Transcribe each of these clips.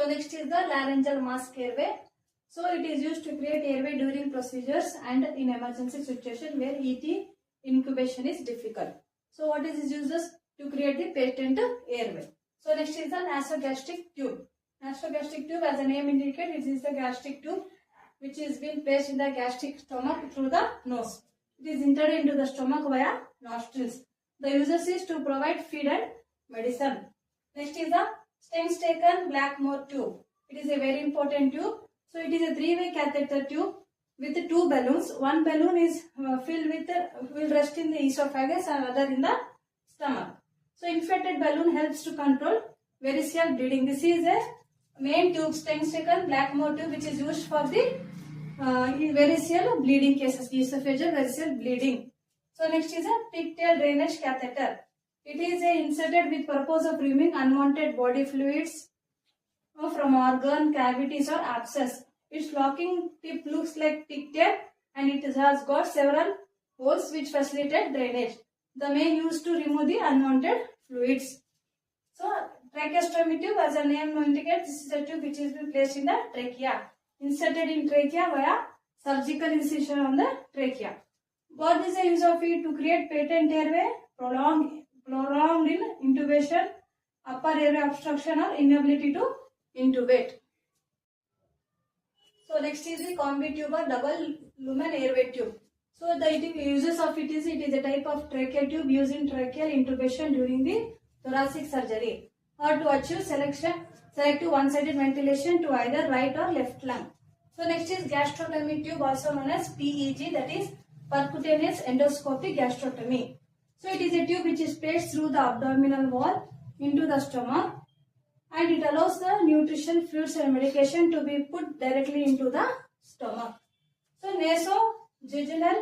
So next is the laryngeal mask airway. So it is used to create airway during procedures and in emergency situation where ET incubation is difficult. So what is its uses? To create the patent airway. So next is the nasogastric tube. Nasogastric tube, as the name indicates, it is the gastric tube which is being placed in the gastric stomach through the nose. It is entered into the stomach via nostrils. The uses is to provide feed and medicine. Next is the Stenstaken Blackmore tube. It is a very important tube. So it is a three-way catheter tube with two balloons. One balloon is filled with will rest in the esophagus and other in the stomach. So inflated balloon helps to control variceal bleeding. This is a main tube, Stenstaken Blackmore tube, which is used for the variceal bleeding cases, esophageal variceal bleeding. So next is a pigtail drainage catheter. It is inserted with purpose of removing unwanted body fluids from organ cavities or abscess. Its locking tip looks like pigtail and it has got several holes which facilitate drainage. The main used to remove the unwanted fluids. So tracheostomy tube, as the name indicates, this is a tube which is placed in the trachea. Inserted in trachea via surgical incision on the trachea. What is the use of it? To create patent airway, prolonged in intubation, upper airway obstruction or inability to intubate. So next is the combi tube or double lumen airway tube. So the uses of it is a type of tracheal tube used in tracheal intubation during the thoracic surgery or to achieve selective one-sided ventilation to either right or left lung. So next is gastrotomy tube, also known as PEG, that is percutaneous endoscopic gastrotomy. So it is a tube which is placed through the abdominal wall into the stomach and it allows the nutrition, fluids and medication to be put directly into the stomach. So nasojejunal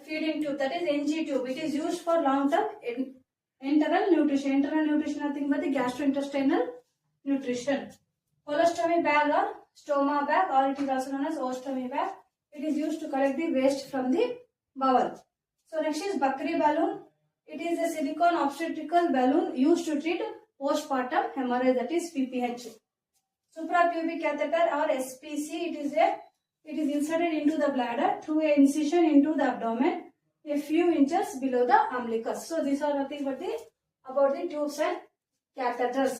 feeding tube, that is NG tube, it is used for long-term enteral nutrition. Enteral nutrition nothing but the gastrointestinal nutrition. Colostomy bag or stoma bag, or it is also known as ostomy bag. It is used to collect the waste from the bowel. So next is Bakri balloon. It is a silicone obstetrical balloon used to treat postpartum hemorrhage, that is PPH. Suprapubic catheter or SPC, it is inserted into the bladder through an incision into the abdomen a few inches below the umbilicus. So these are nothing but about the tubes and catheters.